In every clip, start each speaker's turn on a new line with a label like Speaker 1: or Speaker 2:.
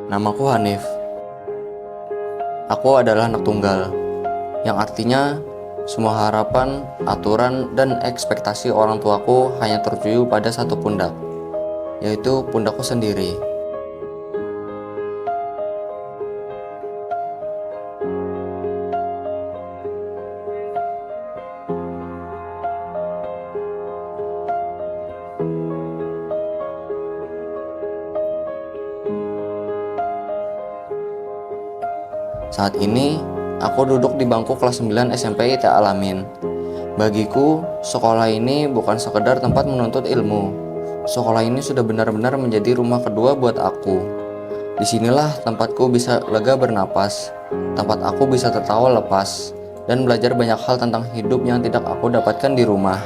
Speaker 1: Namaku Hanif. Aku adalah anak tunggal, yang artinya semua harapan, aturan, dan ekspektasi orang tuaku hanya tertuju pada satu pundak, yaitu pundakku sendiri. Saat ini, aku duduk di bangku kelas 9 SMP IT Alamin. Bagiku, sekolah ini bukan sekedar tempat menuntut ilmu. Sekolah ini sudah benar-benar menjadi rumah kedua buat aku. Disinilah tempatku bisa lega bernapas, tempat aku bisa tertawa lepas, dan belajar banyak hal tentang hidup yang tidak aku dapatkan di rumah.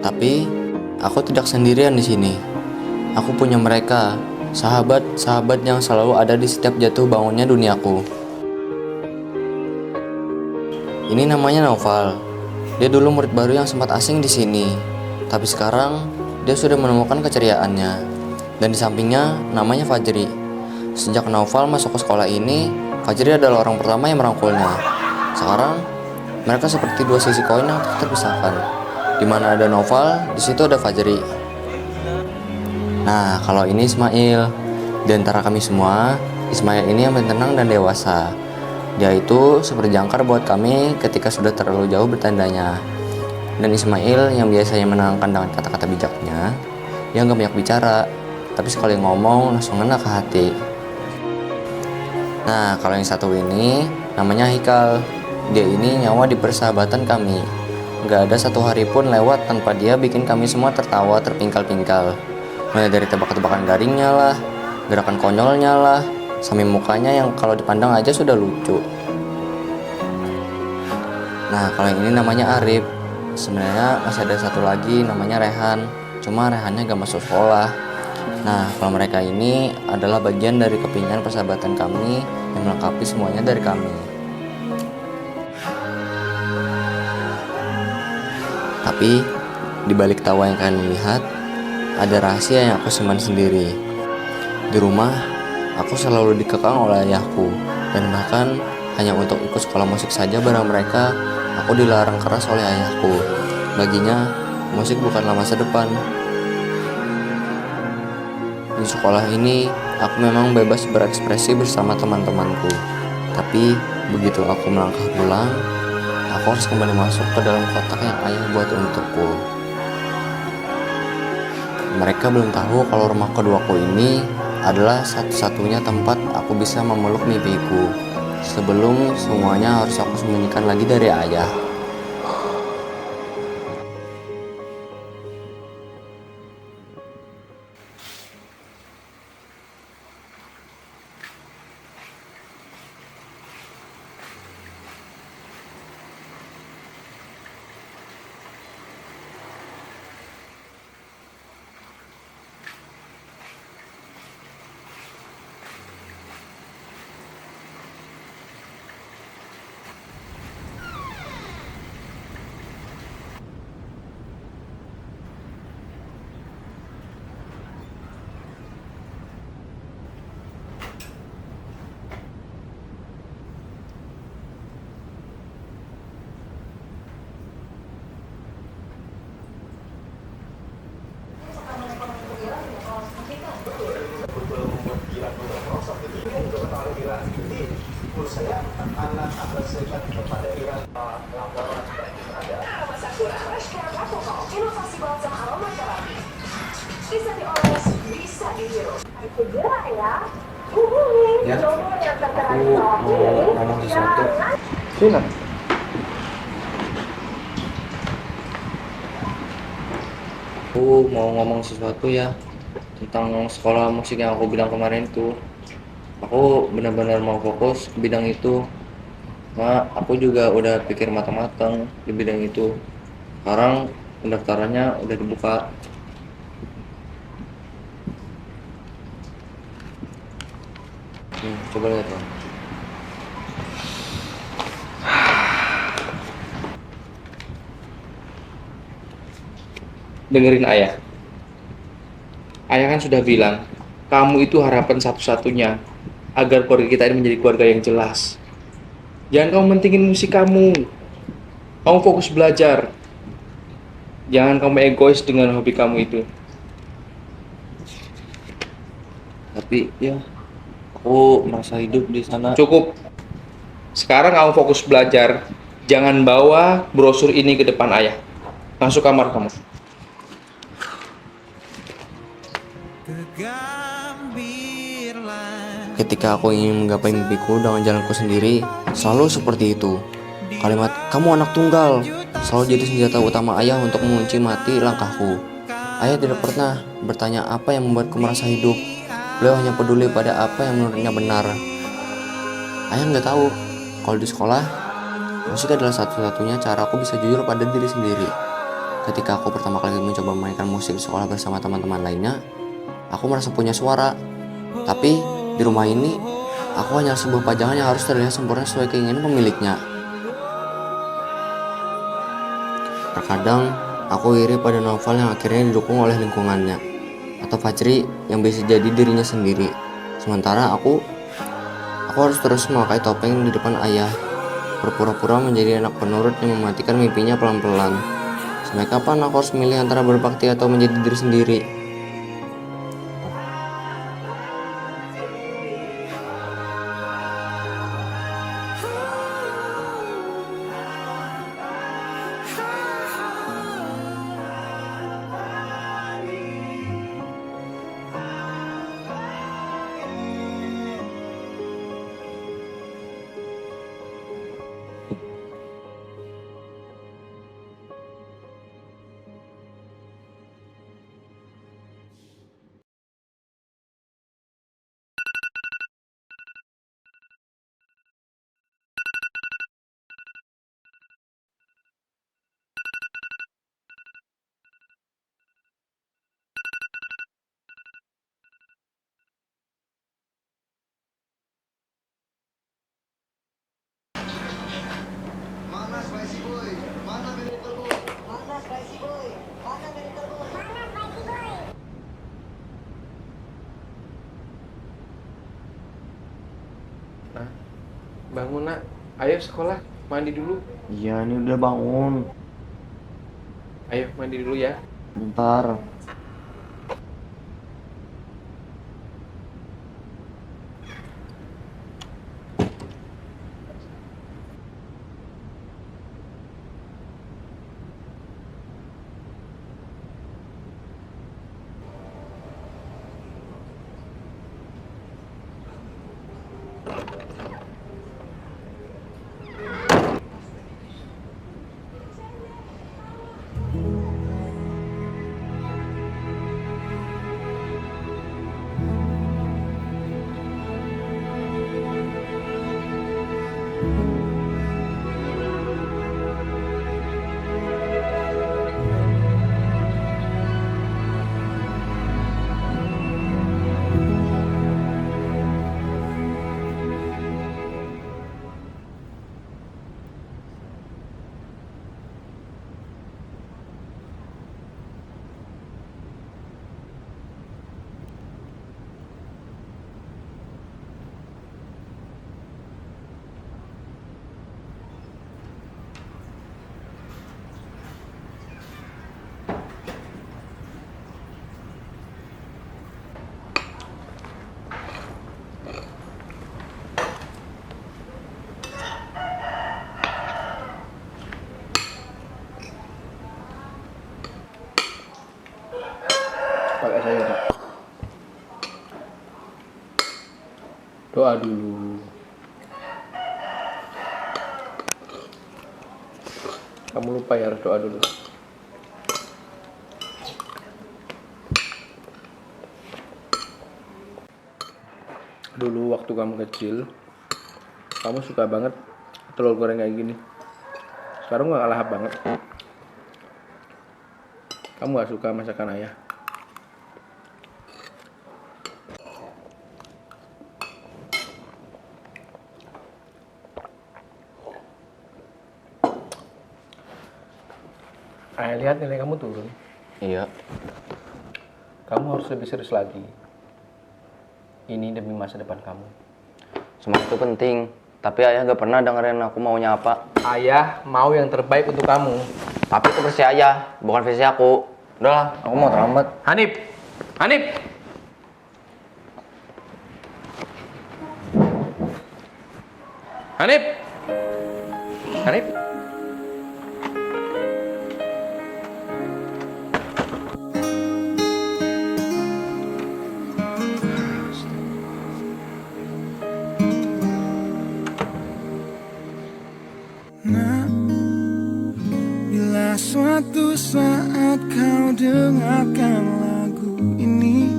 Speaker 1: Tapi, aku tidak sendirian di sini. Aku punya mereka, sahabat-sahabat yang selalu ada di setiap jatuh bangunnya duniaku. Ini namanya Naufal. Dia dulu murid baru yang sempat asing di sini. Tapi sekarang, dia sudah menemukan keceriaannya. Dan di sampingnya, namanya Fajri. Sejak Naufal masuk ke sekolah ini, Fajri adalah orang pertama yang merangkulnya. Sekarang, mereka seperti dua sisi koin yang terpisahkan. Di mana ada Naufal, di situ ada Fajri. Nah, kalau ini Ismail. Di antara kami semua, Ismail ini yang paling tenang dan dewasa. Dia itu seperti jangkar buat kami ketika sudah terlalu jauh bertandanya. Dan Ismail yang biasanya menenangkan dengan kata-kata bijaknya, dia gak banyak bicara, tapi sekali ngomong langsung ngena ke hati. Nah, kalau yang satu ini namanya Hikal. Dia ini nyawa di persahabatan kami. Gak ada satu hari pun lewat tanpa dia bikin kami semua tertawa terpingkal-pingkal. Mulai dari tebak-tebakan garingnya lah, gerakan konyolnya lah, sampai mukanya yang kalau dipandang aja sudah lucu. Nah, kalau yang ini namanya Arif. Sebenarnya masih ada satu lagi namanya Rehan. Cuma Rehannya gak masuk sekolah. Nah, kalau mereka ini adalah bagian dari kepingan persahabatan kami yang melengkapi semuanya dari kami. Tapi, di balik tawa yang kalian lihat, ada rahasia yang aku simpan sendiri. Di rumah, aku selalu dikekang oleh ayahku, dan bahkan hanya untuk ikut sekolah musik saja bareng mereka, aku dilarang keras oleh ayahku. Baginya, musik bukanlah masa depan. Di sekolah ini, aku memang bebas berekspresi bersama teman-temanku. Tapi, begitu aku melangkah pulang, aku harus kembali masuk ke dalam kotak yang ayah buat untukku. Mereka belum tahu kalau rumah keduaku ini adalah satu-satunya tempat aku bisa memeluk mimpiku. Sebelum semuanya harus aku sembunyikan lagi dari ayah.
Speaker 2: Inovasi balsam aromaterapi bisa dioles, bisa dihirup. Segera ya, hubungi nomor yang tertera di bawah ini.
Speaker 1: Ngomong sesuatu.
Speaker 3: Sini.
Speaker 1: Aku mau ngomong sesuatu ya tentang sekolah musik yang aku bilang kemarin tuh. Aku benar-benar mau fokus ke bidang itu. Aku juga udah pikir matang-matang di bidang itu. Sekarang pendaftarannya udah dibuka. Coba lihat Bang.
Speaker 3: Dengerin ayah. Ayah kan sudah bilang, kamu itu harapan satu-satunya agar keluarga kita ini menjadi keluarga yang jelas. Jangan kamu mentingin musik kamu. Kamu fokus belajar. Jangan kamu egois dengan hobi kamu itu.
Speaker 1: Tapi ya, aku merasa hidup di sana.
Speaker 3: Cukup. Sekarang kamu fokus belajar. Jangan bawa brosur ini ke depan ayah. Masuk kamar kamu.
Speaker 1: Ketika aku ingin menggapai mimpiku dengan jalanku sendiri, selalu seperti itu. Kalimat "kamu anak tunggal" selalu jadi senjata utama ayah untuk mengunci mati langkahku. Ayah tidak pernah bertanya apa yang membuatku merasa hidup. Beliau hanya peduli pada apa yang menurutnya benar. Ayah nggak tahu kalau di sekolah, musik adalah satu-satunya cara aku bisa jujur pada diri sendiri. Ketika aku pertama kali mencoba memainkan musik di sekolah bersama teman-teman lainnya, aku merasa punya suara. Tapi di rumah ini, aku hanya sebuah pajangan yang harus terlihat sempurna sesuai keinginan pemiliknya. Terkadang, aku iri pada Noval yang akhirnya didukung oleh lingkungannya, atau Fajri yang bisa jadi dirinya sendiri. Sementara aku harus terus memakai topeng di depan ayah, berpura-pura menjadi anak penurut yang mematikan mimpinya pelan-pelan. Sampai kapan aku harus memilih antara berbakti atau menjadi diri sendiri?
Speaker 3: Nah, bangun nak. Ayo sekolah. Mandi dulu.
Speaker 1: Iya, ini udah bangun.
Speaker 3: Ayo mandi dulu ya.
Speaker 1: Bentar.
Speaker 3: Pakai saya Pak. Doa dulu. Kamu lupa ya harus doa dulu. Dulu waktu kamu kecil, kamu suka banget telur goreng kayak gini. Sekarang nggak lahap banget. Kamu gak suka masakan ayah? Ayah lihat nilai kamu turun.
Speaker 1: Iya.
Speaker 3: Kamu harus lebih serius lagi. Ini demi masa depan kamu.
Speaker 1: Semangat itu penting, tapi ayah gak pernah dengerin aku maunya apa.
Speaker 3: Ayah mau yang terbaik untuk kamu.
Speaker 1: Tapi itu versi ayah, bukan versi aku. Udahlah, aku mau terlambat.
Speaker 3: Hanif! Hanif! Hanif! Hanif!
Speaker 4: Nah, bila suatu saat kau dengarkan lagu ini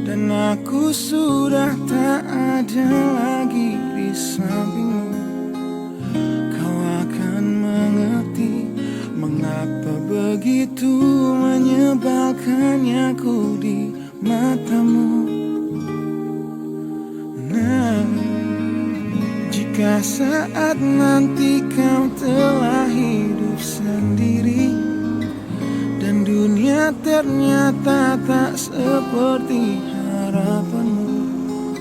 Speaker 4: dan aku sudah tak ada lagi di sampingmu, kau akan mengerti mengapa begitu menyebalkannya ku di matamu. Nah, jika saat nanti kau telah hidup sendiri dan dunia ternyata tak seperti harapanmu,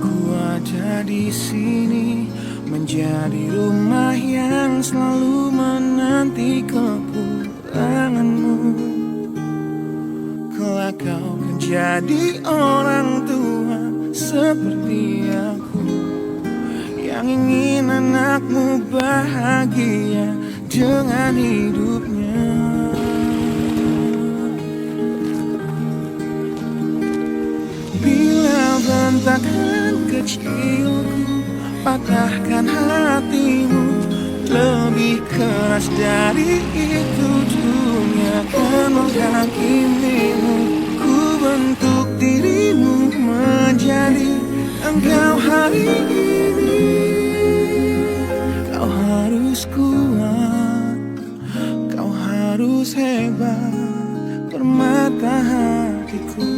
Speaker 4: ku ada di sini menjadi rumah yang selalu menanti kepulanganmu. Kelak kau kan jadi orang tua seperti aku, yang ingin anakmu bahagia dengan hidupnya. Bila bentakan kecilku patahkan hatimu, lebih keras dari itu dunia akan menghakimimu. Ku bentuk dirimu menjadi engkau hari ini. Kau harus kuat, kau harus hebat, permata hatiku.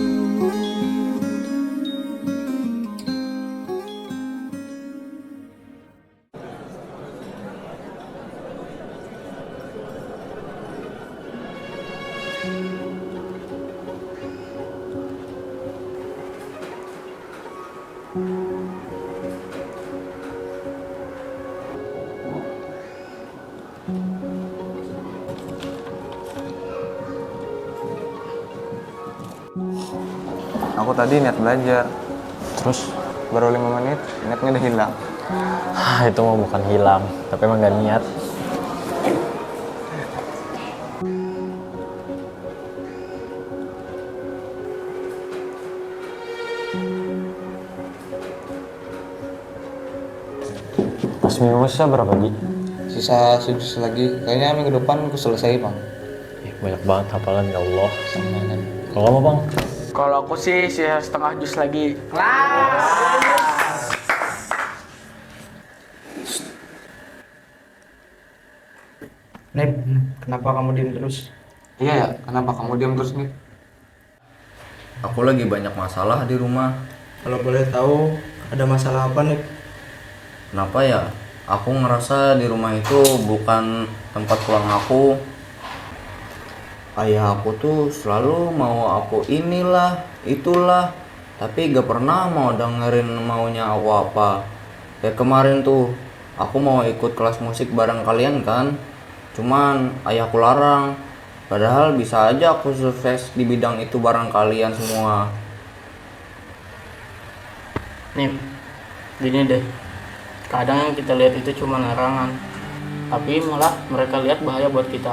Speaker 1: Aku tadi niat belajar, terus baru 5 menit, niatnya udah hilang.
Speaker 5: Itu mah bukan hilang, tapi emang gak niat. Pas minggu sisa berapa, Ji?
Speaker 1: Sisa sejus lagi, kayaknya minggu depan aku selesai, Bang.
Speaker 5: Banyak banget hafalan, ya Allah.
Speaker 1: Sama kan.
Speaker 5: Kalau kamu, Bang?
Speaker 6: Kalau aku sih sisa setengah jus lagi. Nip, kenapa kamu diem terus?
Speaker 1: Iya ya, kenapa kamu diam terus nih? Aku lagi banyak masalah di rumah.
Speaker 6: Kalau boleh tahu, ada masalah apa nih?
Speaker 1: Kenapa ya? Aku ngerasa di rumah itu bukan tempat pulang aku. Ayah aku tuh selalu mau aku inilah, itulah, tapi gak pernah mau dengerin maunya aku apa. Kayak kemarin tuh, aku mau ikut kelas musik bareng kalian kan, cuman ayahku larang. Padahal bisa aja aku sukses di bidang itu bareng kalian semua.
Speaker 7: Nih, gini deh. Kadang yang kita lihat itu cuma larangan, tapi malah mereka lihat bahaya buat kita.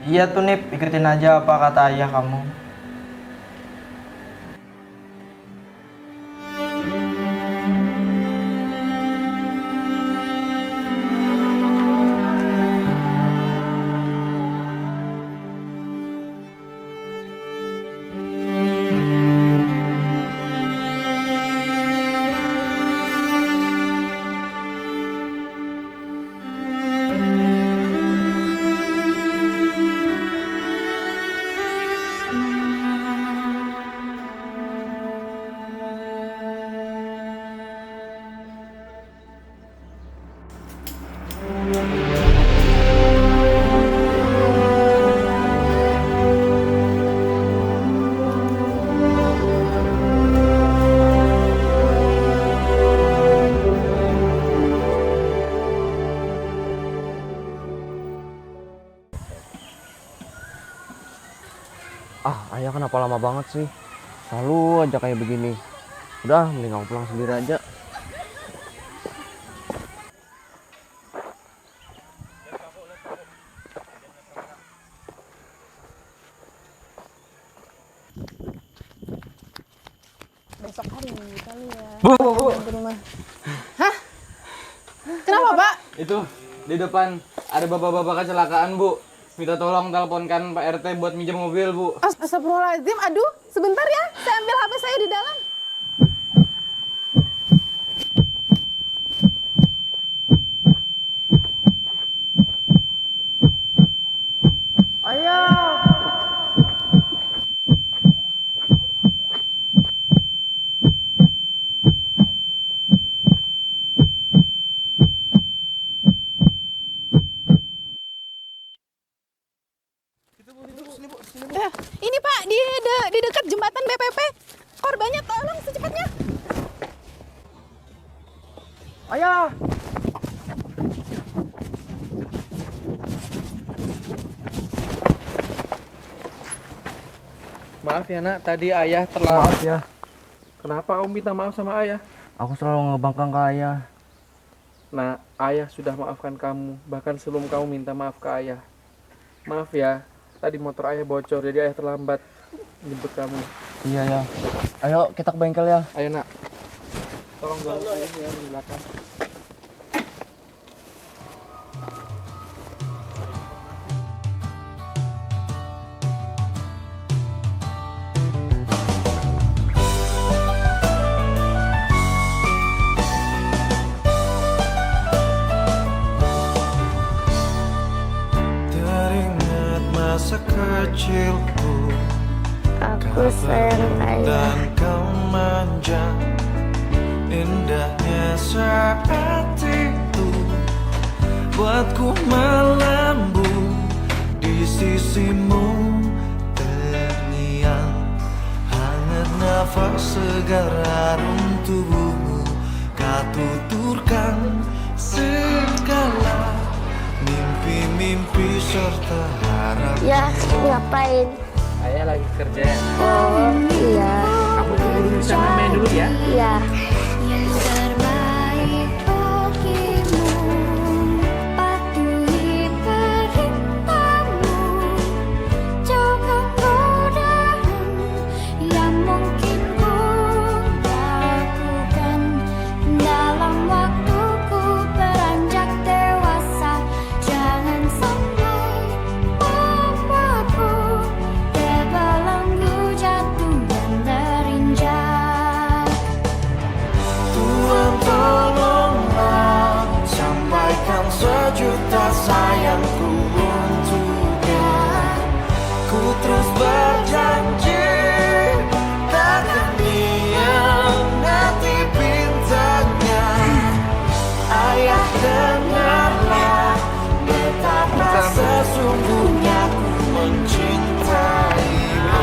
Speaker 6: Iya tuh Nip, ikutin aja apa kata ayah kamu.
Speaker 1: Ayah kenapa lama banget sih? Selalu aja kayak begini. Udah, mending aku pulang sendiri aja.
Speaker 8: Besok hari Minggu kali ya.
Speaker 1: Bu.
Speaker 8: Ke rumah. Hah? Kenapa, Pak?
Speaker 1: Itu di depan ada bapak-bapak kecelakaan, Bu. Minta tolong teleponkan Pak RT buat minjem mobil, Bu.
Speaker 8: Astagfirullahaladzim, aduh, sebentar ya. Saya ambil HP saya di dalam. Ini Pak, di dekat jembatan BPP. Korbannya tolong secepatnya.
Speaker 1: Ayah!
Speaker 3: Maaf ya nak, tadi ayah terlambat.
Speaker 1: Maaf ya,
Speaker 3: Kenapa kamu minta maaf sama ayah?
Speaker 1: aku selalu ngebangkang ke ayah.
Speaker 3: Nah, ayah sudah maafkan kamu, bahkan sebelum kamu minta maaf ke ayah. Maaf ya, tadi motor ayah bocor, jadi ayah terlambat jemput kamu.
Speaker 1: Iya ya. Ayo kita ke bengkel ya.
Speaker 3: Ayo nak, tolong ganggu ayah ya di belakang.
Speaker 4: Teringat masa kecilku,
Speaker 8: Aku sayang ayah.
Speaker 4: dan kau manja. Indahnya saat itu buatku melambung di sisimu. Terngiang hangat nafas segar harum tubuhmu. Kau tuturkan segala mimpi-mimpi serta harap.
Speaker 8: Ya, ngapain?
Speaker 3: Ayah lagi kerja.
Speaker 8: Oh, iya.
Speaker 3: Kamu tunggu dulu di sana, main dulu ya.
Speaker 8: Iya.
Speaker 9: Yang terbaik bagimu, patuhi perintahmu, jauhkan godaan yang mungkin ku lakukan. Dalam waktuku beranjak dewasa, jangan sampai membuatku terbelenggu, jatuh dan terinjak.
Speaker 4: Tuhan tolonglah, sampaikan sejuta sayangku untuknya. Ku terus berjanji takkan dihianati bintangnya. Ayah dengarlah betapa sesungguhnya ku mencintaimu.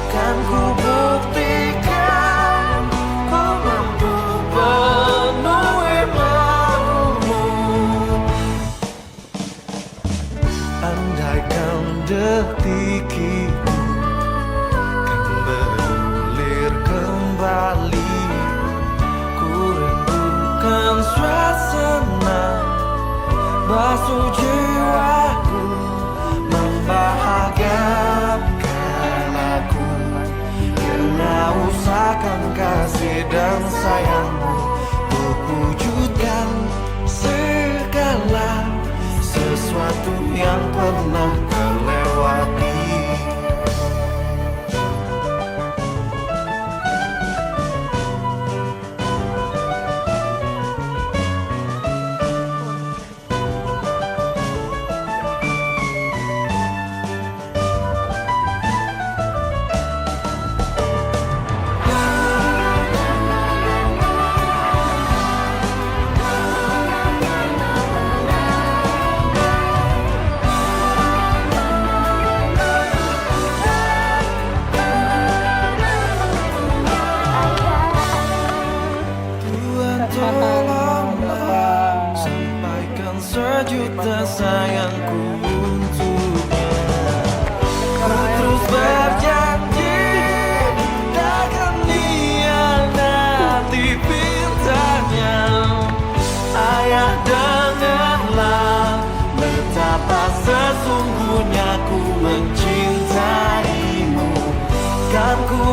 Speaker 4: Kan ku buktikan ku mampu penuhi maumu. Andaikan detik itu kan bergulir kembali, ku rindukan suasana basuh jiwaku, membahagiakan aku. Kena usahakan kasih dan sayangmu, untuk wujudkan segala sesuatu yang pernah terlewati.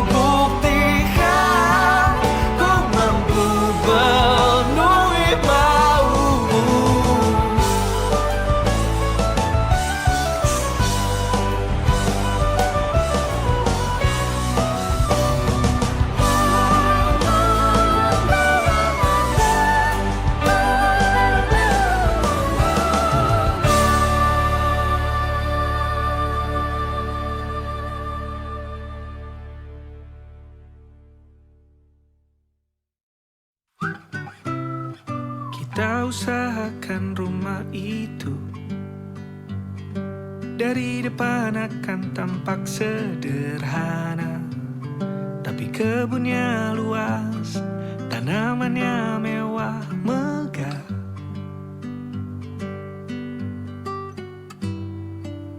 Speaker 4: buktikan ku mampu penuhi maumu. Kita usahakan rumah itu dari depan akan tampak sederhana, tapi kebunnya luas, tanamannya mewah megah.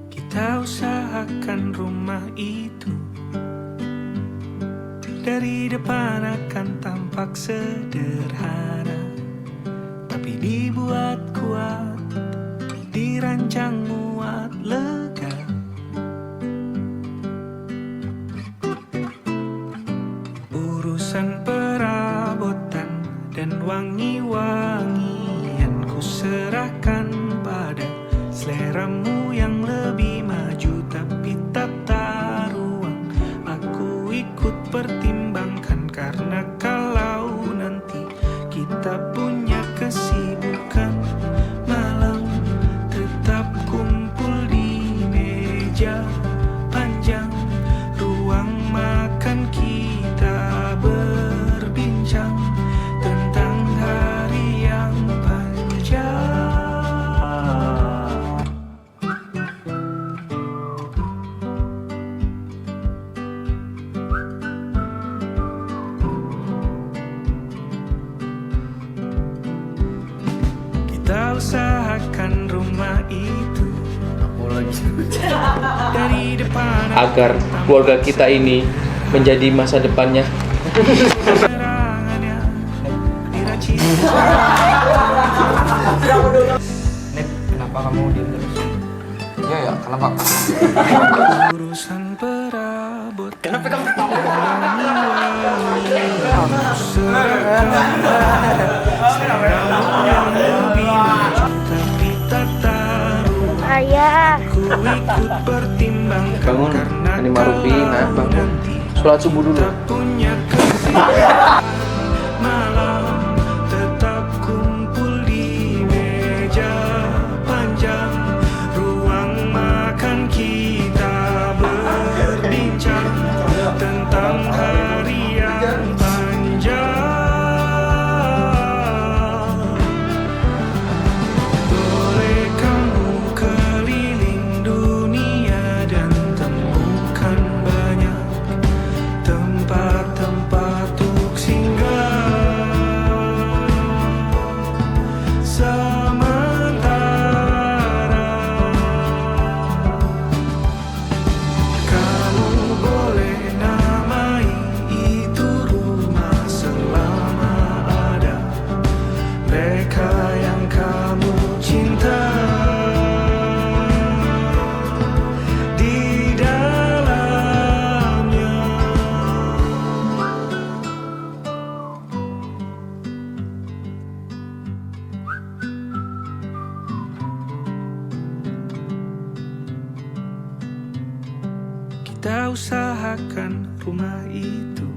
Speaker 4: Kita usahakan rumah itu dari depan akan tampak sederhana, tapi dibuat kuat, dirancang muat lega. Urusan perabotan dan wangi-wangian ku serahkan pada seleramu yang lebih maju, tapi tata ruang aku ikut pertimbangkan, karena kalau nanti kita punya kesibukan malam, tetap kumpul di meja panjang ruang makan, kita berbincang tentang hari yang panjang. Kita usahakan rumah itu dari depan
Speaker 3: Agar keluarga kita ini menjadi masa depannya.
Speaker 4: serangannya diracik.
Speaker 6: Nep, kenapa kamu diem terus?
Speaker 1: Ya ya, kenapa?
Speaker 4: Urusan perabotan.
Speaker 6: Kenapa kamu
Speaker 4: Tapi tata ruang
Speaker 9: Ayah.
Speaker 4: ku ikut pertimbangkan,
Speaker 3: Bangun,
Speaker 4: karena
Speaker 3: ini Marupi, nah
Speaker 4: kalau
Speaker 3: bangun.
Speaker 4: nanti
Speaker 3: Sholat subuh dulu.
Speaker 4: kita punya kesibukan malam, tetap kumpul di meja panjang ruang makan, kita berbincang tentang hari yang panjang. Boleh kamu keliling dunia dan temukan banyak tempat-tempat untuk singgah. Sementara kamu boleh namai itu rumah selama ada mereka yang kamu cinta di dalamnya. Kita usahakan rumah itu